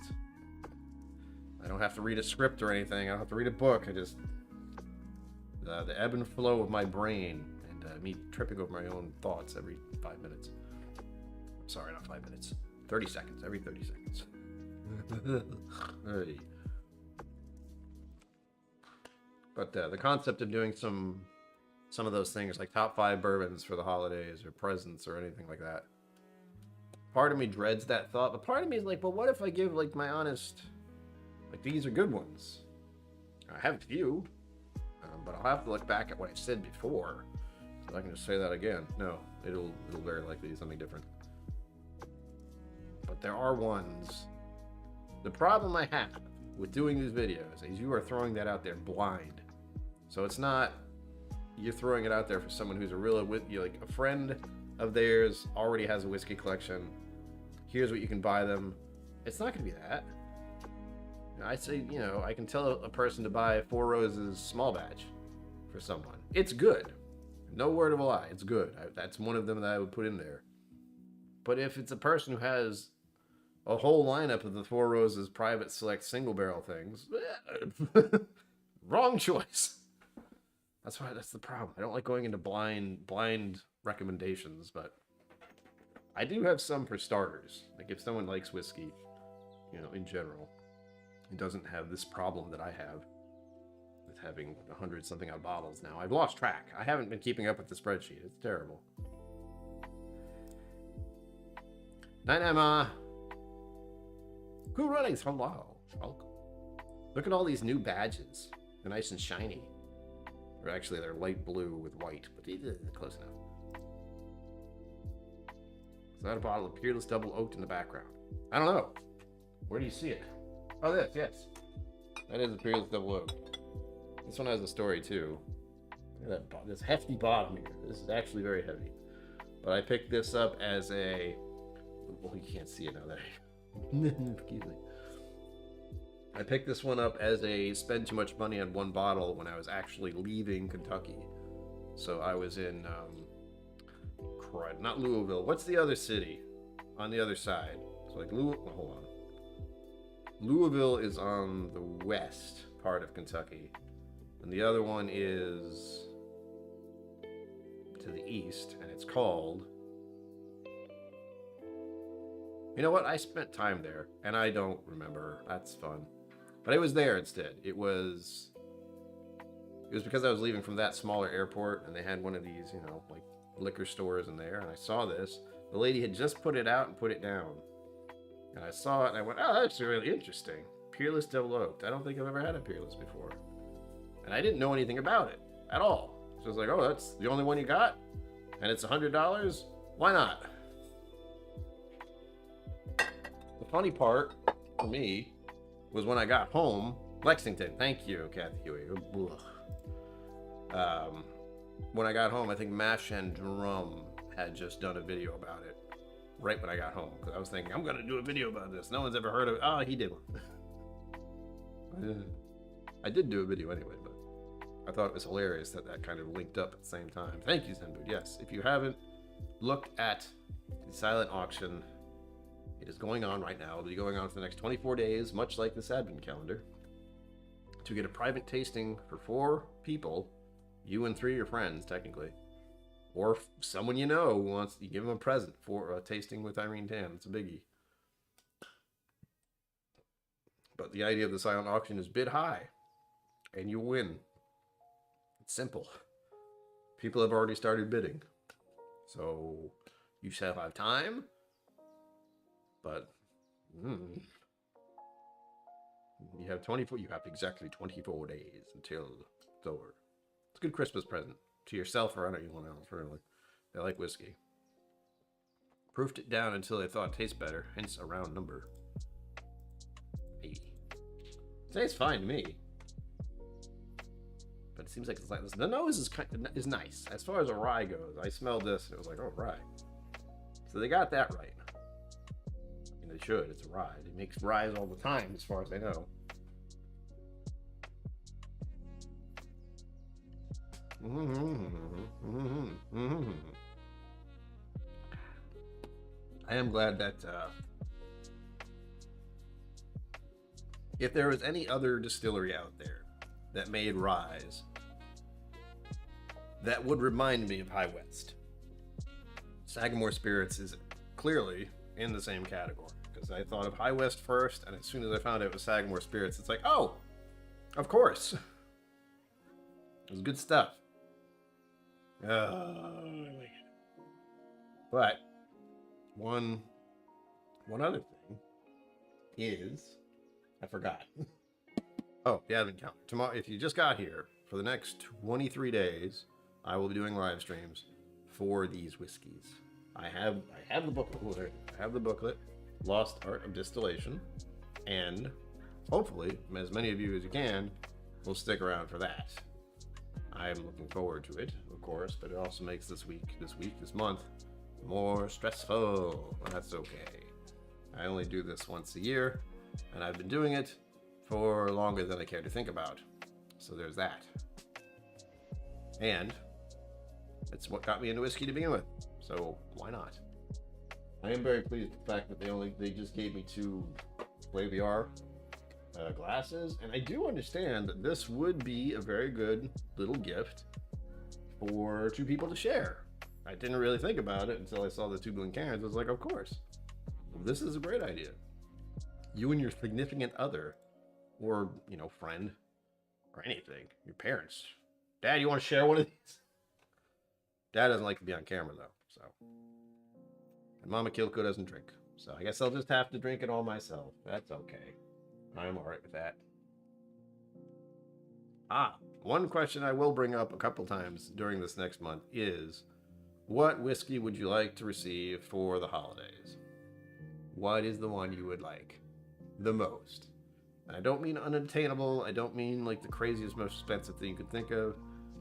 I don't have to read a script or anything. I don't have to read a book. I just... the ebb and flow of my brain and me tripping over my own thoughts every 5 minutes. Sorry, not 5 minutes. 30 seconds. Every 30 seconds. Hey. But the concept of doing some of those things, like top 5 bourbons for the holidays or presents or anything like that. Part of me dreads that thought, but part of me is like, well, what if I give, like, my honest... Like, these are good ones. I have a few. But I'll have to look back at what I said before. So I can just say that again. No, it'll very likely be something different. But there are ones. The problem I have with doing these videos is you are throwing that out there blind. So it's not you're throwing it out there for someone who's a real with you, like a friend of theirs already has a whiskey collection. Here's what you can buy them. It's not going to be that. I say, you know, I can tell a person to buy Four Roses small batch for someone. It's good. No word of a lie. It's good. That's one of them that I would put in there. But if it's a person who has a whole lineup of the Four Roses private select single barrel things, wrong choice. That's the problem. I don't like going into blind recommendations, but I do have some for starters. Like if someone likes whiskey, you know, in general, it doesn't have this problem that I have with having 100-something odd bottles now. I've lost track. I haven't been keeping up with the spreadsheet. It's terrible. Night, Emma. Cool Runnings, hello. Welcome. Look at all these new badges. They're nice and shiny. Or actually, they're light blue with white, but they're close enough. Is that a bottle of Peerless Double Oaked in the background? I don't know. Where do you see it? Oh, yes. That is a Peerless Double Oaked. This one has a story, too. Look at that, this hefty bottom here. This is actually very heavy. But I picked this up as a... Well, you can't see it now. There. Excuse me. I picked this one up as a spend too much money on one bottle when I was actually leaving Kentucky. So I was in, not Louisville. What's the other city on the other side? So like hold on. Louisville is on the west part of Kentucky, and the other one is to the east, and it's called... You know what? I spent time there, and I don't remember. That's fun. But it was there instead. It was because I was leaving from that smaller airport, and they had one of these, you know, like liquor stores in there, and I saw this. The lady had just put it out and put it down. And I saw it, and I went, oh, that's really interesting. Peerless Double Oaked. I don't think I've ever had a Peerless before. And I didn't know anything about it at all. So I was like, oh, that's the only one you got? And it's $100? Why not? The funny part for me was when I got home, Lexington. Thank you, Kathy Huey. When I got home, I think Mash and Drum had just done a video about it right when I got home. Because I was thinking, I'm going to do a video about this. No one's ever heard of it. Oh, he did one. I did do a video anyway, but I thought it was hilarious that kind of linked up at the same time. Thank you, Zenboot. Yes, if you haven't looked at the silent auction, it is going on right now. It'll be going on for the next 24 days, much like this advent calendar, to get a private tasting for 4 people, you and 3 of your friends, technically, or someone you know who wants to give them a present for a tasting with Irene Tan. It's a biggie. But the idea of the silent auction is bid high, and you win. It's simple. People have already started bidding, so you shall have time. But you have 24. You have exactly 24 days until it's over. It's a good Christmas present to yourself or anyone else. Really, they like whiskey. Proofed it down until they thought it tastes better. Hence a round number. Hey, it tastes fine to me. But it seems like it's like this. The nose is nice as far as a rye goes. I smelled this and it was like, oh, rye. So they got that right. They should. It's a rye. It makes ryes all the time, as far as I know. I am glad that if there was any other distillery out there that made ryes that would remind me of High West, Sagamore Spirits is clearly in the same category. Because I thought of High West first, and as soon as I found out it was Sagamore Spirits, it's like, oh, of course. It was good stuff. But one other thing is, I forgot. Oh, the advent calendar. Tomorrow, if you just got here, for the next 23 days, I will be doing live streams for these whiskeys. I have the booklet. I have the booklet, Lost Art of Distillation, and hopefully, as many of you as you can, will stick around for that. I am looking forward to it, of course, but it also makes this month, more stressful. That's okay. I only do this once a year, and I've been doing it for longer than I care to think about. So there's that. And it's what got me into whiskey to begin with. So why not? I am very pleased with the fact that they just gave me 2 Flaviar glasses, and I do understand that this would be a very good little gift for 2 people to share. I didn't really think about it until I saw the 2 Glencairns. I was like, of course, this is a great idea. You and your significant other, or friend, or anything, your parents. Dad, you want to share one of these? Dad doesn't like to be on camera though, so. And Mama KillCo doesn't drink, so I guess I'll just have to drink it all myself. That's okay. I'm alright with that. One question I will bring up a couple times during this next month is, what whiskey would you like to receive for the holidays? What is the one you would like the most? And I don't mean unattainable. I don't mean like the craziest, most expensive thing you could think of.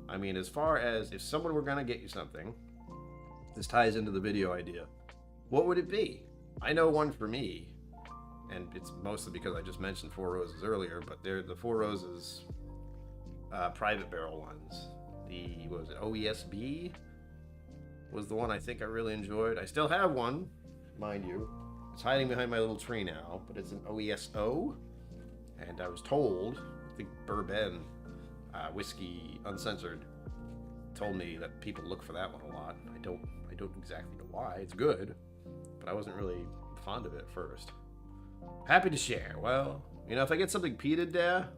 I mean, as far as if someone were going to get you something, this ties into the video idea. What would it be? I know one for me, and it's mostly because I just mentioned Four Roses earlier, but they're the Four Roses private barrel ones. What was it, OESB? Was the one I think I really enjoyed. I still have one, mind you. It's hiding behind my little tree now, but it's an OESO. And I was told, I think Bourbon whiskey uncensored told me that people look for that one a lot. I don't exactly know why. It's good, but I wasn't really fond of it at first. Happy to share. Well, if I get something peated there,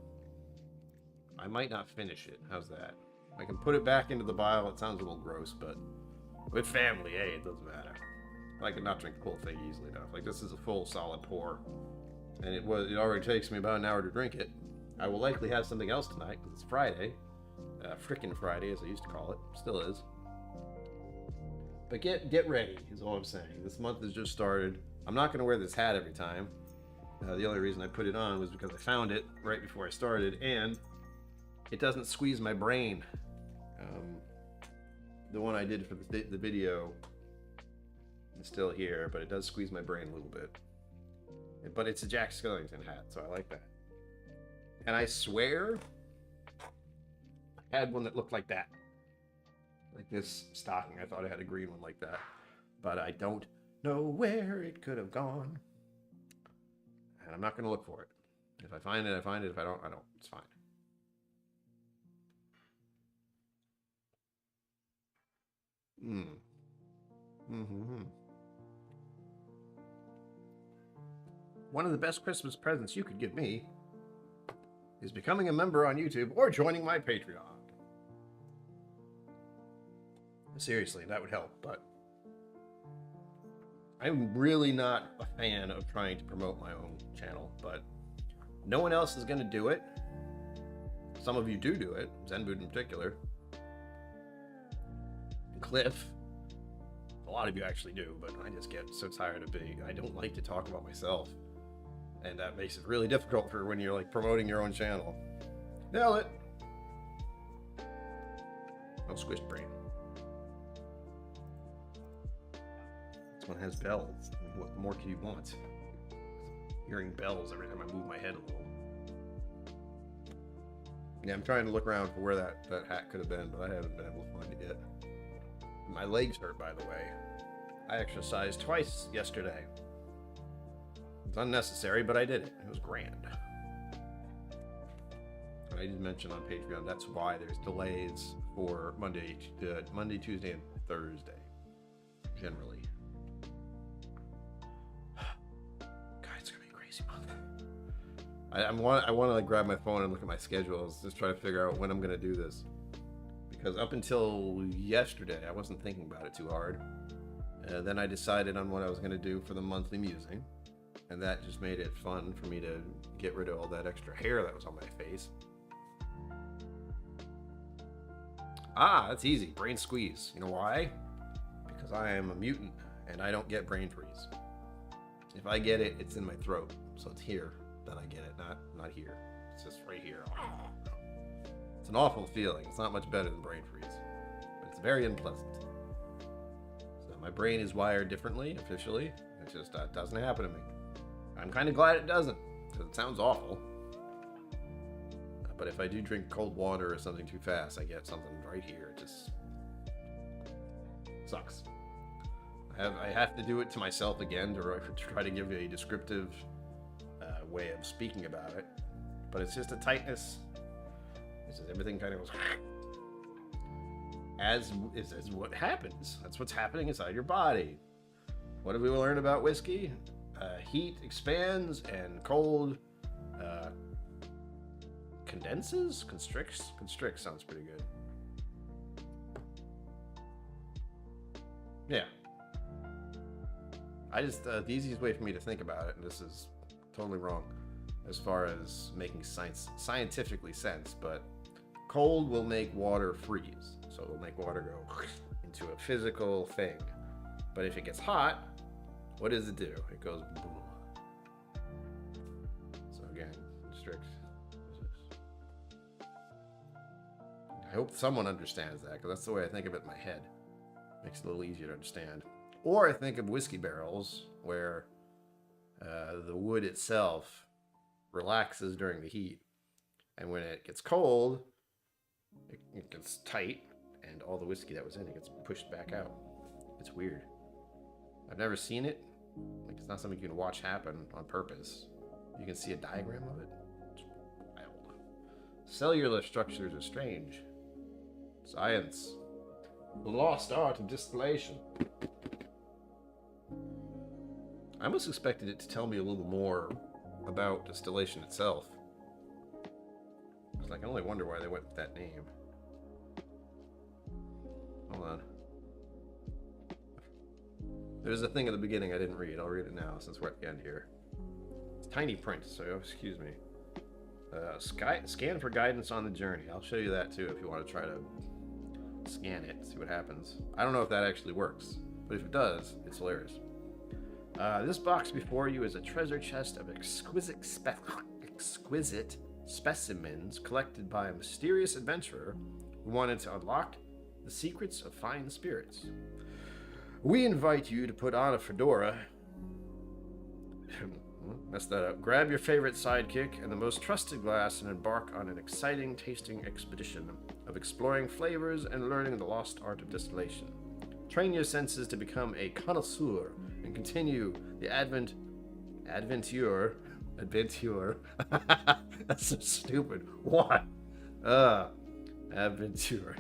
I might not finish it. How's that? I can put it back into the vial. It sounds a little gross, but with family, hey, it doesn't matter. I could not drink the whole thing easily enough. Like, this is a full solid pour, and it already takes me about an hour to drink it. I will likely have something else tonight because it's Friday, frickin' Friday as I used to call it, still is. But get ready is all I'm saying. This month has just started. I'm not gonna wear this hat every time. The only reason I put it on was because I found it right before I started, and it doesn't squeeze my brain. The one I did for the video is still here, but it does squeeze my brain a little bit. But it's a Jack Skellington hat, so I like that. And I swear I had one that looked like that. Like this stocking. I thought I had a green one like that. But I don't know where it could have gone. And I'm not going to look for it. If I find it, I find it. If I don't, I don't. It's fine. One of the best Christmas presents you could give me is becoming a member on YouTube or joining my Patreon. Seriously, that would help, but I'm really not a fan of trying to promote my own channel, but no one else is going to do it. Some of you do it, Zenboot in particular. Cliff. A lot of you actually do, but I just get so tired of I don't like to talk about myself. And that makes it really difficult for when you're like promoting your own channel. Nail it! No squished brain. This one has bells. I mean, what more can you want? Hearing bells every time I move my head a little. Yeah, I'm trying to look around for where that hat could have been, but I haven't been able to find it yet. My legs hurt, by the way. I exercised twice yesterday. It's unnecessary, but I did it. It was grand. I did mention on Patreon, that's why there's delays for Monday, Tuesday, and Thursday, generally. God, it's gonna be a crazy month. I want to like grab my phone and look at my schedules, just try to figure out when I'm gonna do this. Because up until yesterday, I wasn't thinking about it too hard. Then I decided on what I was going to do for the monthly musing. And that just made it fun for me to get rid of all that extra hair that was on my face. That's easy. Brain squeeze. You know why? Because I am a mutant and I don't get brain freeze. If I get it, it's in my throat. So it's here. Then I get it. Not here. It's just right here. It's an awful feeling. It's not much better than brain freeze, but it's very unpleasant. So My brain is wired differently, officially. It just doesn't happen to me. I'm kind of glad it doesn't, because it sounds awful. But if I do drink cold water or something too fast, I get something right here. It just sucks. I have to do it to myself again to try to give a descriptive way of speaking about it. But it's just a tightness. It's just everything kind of goes as what happens. That's what's happening inside your body. What did we learn about whiskey? Heat expands and cold condenses? Constricts? Constricts sounds pretty good. Yeah. I just, the easiest way for me to think about it, and this is totally wrong as far as making scientifically sense, but cold will make water freeze. So it'll make water go into a physical thing. But if it gets hot, what does it do? It goes boom. So again, strict. I hope someone understands that, because that's the way I think of it in my head. Makes it a little easier to understand. Or I think of whiskey barrels, where the wood itself relaxes during the heat. And when it gets cold, it gets tight, and all the whiskey that was in it gets pushed back out. It's weird. I've never seen it. Like, it's not something you can watch happen on purpose. You can see a diagram of it. It's wild. Cellular structures are strange. Science. The lost art of distillation. I almost expected it to tell me a little more about distillation itself. I can only wonder why they went with that name. Hold on. There's a thing at the beginning I didn't read. I'll read it now since we're at the end here. It's tiny print, so excuse me. Scan for guidance on the journey. I'll show you that too if you want to try to scan it, see what happens. I don't know if that actually works, but if it does, it's hilarious. This box before you is a treasure chest of exquisite specimens collected by a mysterious adventurer who wanted to unlock the secrets of fine spirits. We invite you to put on a fedora, messed that up, grab your favorite sidekick and the most trusted glass and embark on an exciting tasting expedition of exploring flavors and learning the lost art of distillation. Train your senses to become a connoisseur and continue the adventure. That's so stupid. What? Adventure.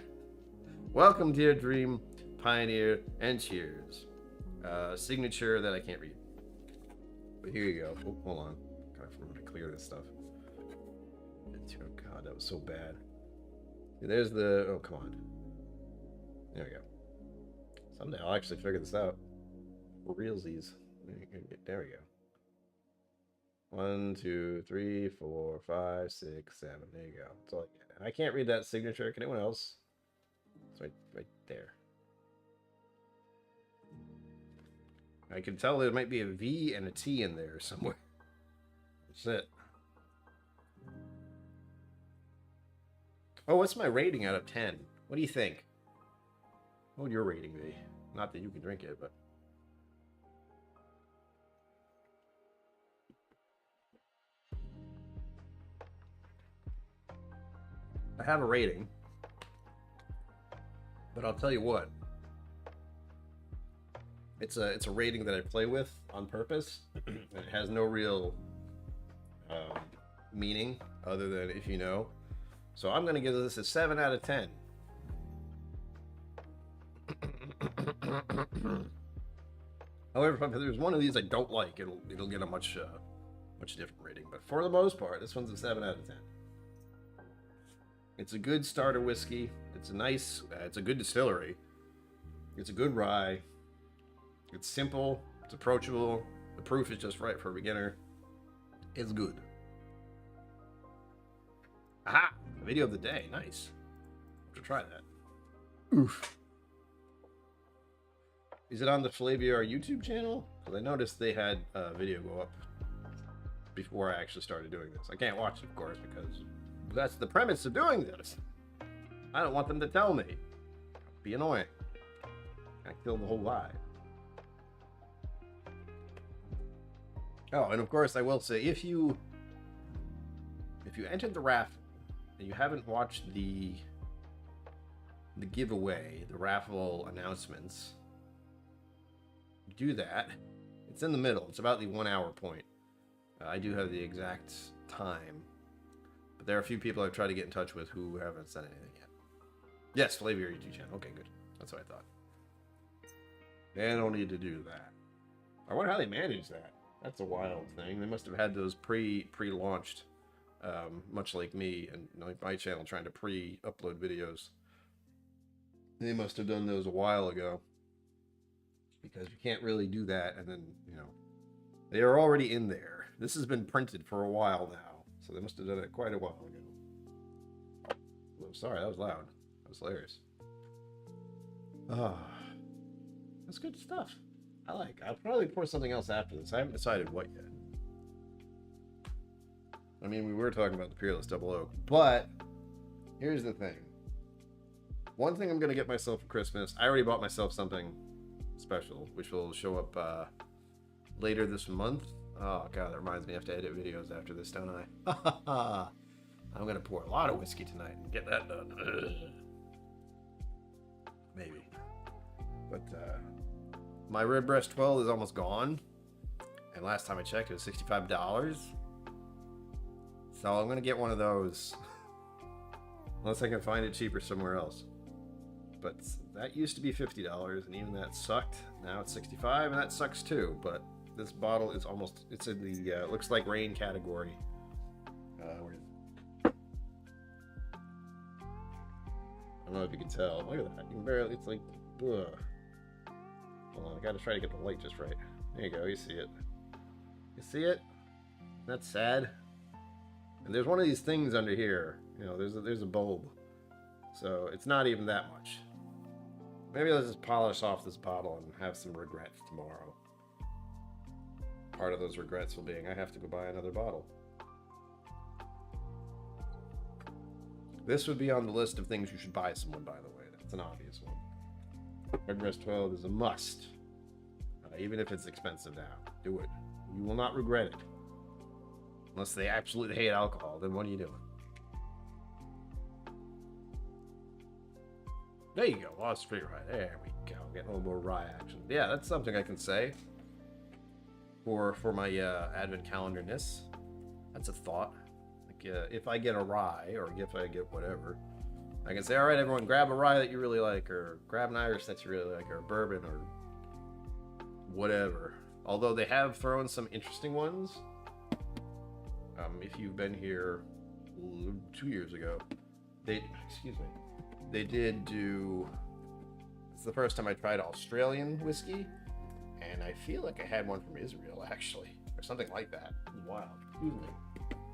Welcome, dear dream pioneer, and cheers. Signature that I can't read. But here you go. Oh, hold on. Gotta remember to clear this stuff. Oh god, that was so bad. There's the. Oh, come on. There we go. Someday I'll actually figure this out. For realsies. There we go. 1, 2, 3, 4, 5, 6, 7. There you go. That's all I get. And I can't read that signature. Can anyone else? It's right there. I can tell there might be a V and a T in there somewhere. That's it. Oh, what's my rating out of 10? What do you think? What would your rating be? Not that you can drink it, but... I have a rating. But I'll tell you what. It's a rating that I play with on purpose. It has no real meaning other than if you know. So I'm going to give this a 7 out of 10. However, if there's one of these I don't like, it'll get a much different rating. But for the most part, this one's a 7 out of 10. It's a good starter whiskey. It's a nice. It's a good distillery. It's a good rye. It's simple. It's approachable. The proof is just right for a beginner. It's good. Aha! Video of the day. Nice. I have to try that. Oof. Is it on the Flaviar YouTube channel? Because I noticed they had a video go up before I actually started doing this. I can't watch it, of course, because that's the premise of doing this. I don't want them to tell me. It'd be annoying. I killed the whole vibe. Oh, and of course, I will say, if you entered the raffle and you haven't watched the giveaway, the raffle announcements, do that. It's in the middle. It's about the 1 hour point. I do have the exact time, but there are a few people I've tried to get in touch with who haven't said anything yet. Yes, flavor your YouTube channel. Okay, good. That's what I thought. They don't need to do that. I wonder how they manage that. That's a wild thing. They must have had those pre-launched, much like me and like my channel trying to pre-upload videos. They must have done those a while ago, because you can't really do that and then, you know, they are already in there. This has been printed for a while now, so they must have done it quite a while ago. Oh, sorry, that was loud. That was hilarious. Ah, that's good stuff. I'll probably pour something else after this. I haven't decided what yet. I mean, we were talking about the Peerless Double Oak, but here's the thing. One thing I'm going to get myself for Christmas, I already bought myself something special, which will show up later this month. Oh, God, that reminds me I have to edit videos after this, don't I? I'm going to pour a lot of whiskey tonight and get that done. Maybe. But my Redbreast 12 is almost gone. And last time I checked, it was $65. So I'm going to get one of those. Unless I can find it cheaper somewhere else. But that used to be $50, and even that sucked. Now it's $65, and that sucks too. But this bottle is almost, it's in the, looks like rain category. Where is it? I don't know if you can tell. Look at that. You can barely, it's like, ugh. Hold on, I gotta try to get the light just right. There you go, you see it. You see it? That's sad. And there's one of these things under here. You know, there's a bulb. So it's not even that much. Maybe I'll just polish off this bottle and have some regrets tomorrow. Part of those regrets will being I have to go buy another bottle. This would be on the list of things you should buy someone, by the way. That's an obvious one. Redbreast 12 is a must. Even if it's expensive now. Do it. You will not regret it. Unless they absolutely hate alcohol, then what are you doing? There you go. Lost Street Rye. There we go. Getting a little more rye action. Yeah, that's something I can say for my advent calendar-ness. That's a thought. Like, if I get a rye, or if I get whatever, I can say, all right, everyone, grab a rye that you really like, or grab an Irish that you really like, or a bourbon, or whatever. Although they have thrown some interesting ones. If you've been here 2 years ago, they did do, it's the first time I tried Australian whiskey, and I feel like I had one from Israel, actually, or something like that. Wow. Excuse me.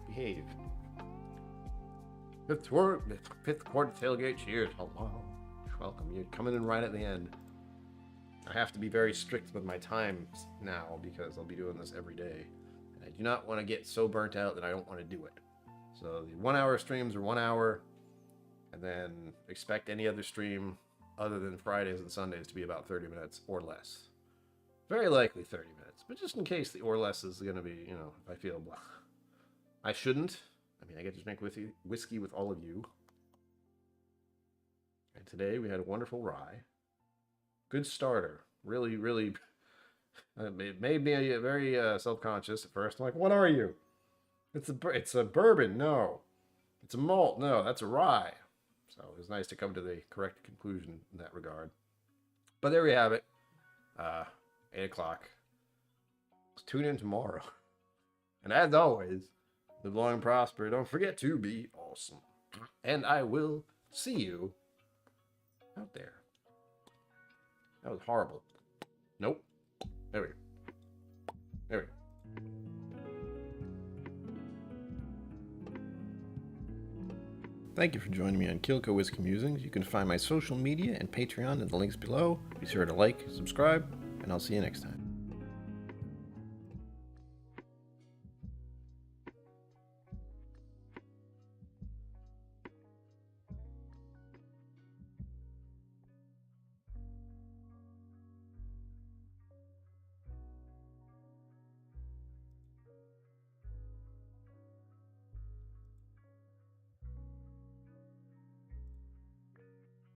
Behave. Fifth quarter tailgate, cheers. Hello. Welcome. You're coming in right at the end. I have to be very strict with my times now, because I'll be doing this every day. And I do not want to get so burnt out that I don't want to do it. So the 1 hour streams are 1 hour. And then expect any other stream other than Fridays and Sundays to be about 30 minutes or less. Very likely 30 minutes. But just in case the or less is going to be, you know, if I feel blah. I shouldn't. I mean, I get to drink whiskey with all of you. And today we had a wonderful rye. Good starter. Really, really. It made me very self-conscious at first. I'm like, what are you? It's a bourbon. No. It's a malt. No, that's a rye. So it was nice to come to the correct conclusion in that regard. But there we have it. 8 o'clock. Let's tune in tomorrow. And as always, live long and prosper. Don't forget to be awesome. And I will see you out there. That was horrible. Nope. There we go. There we go. Thank you for joining me on KillCo Whiskey Musings. You can find my social media and Patreon in the links below. Be sure to like, subscribe, and I'll see you next time.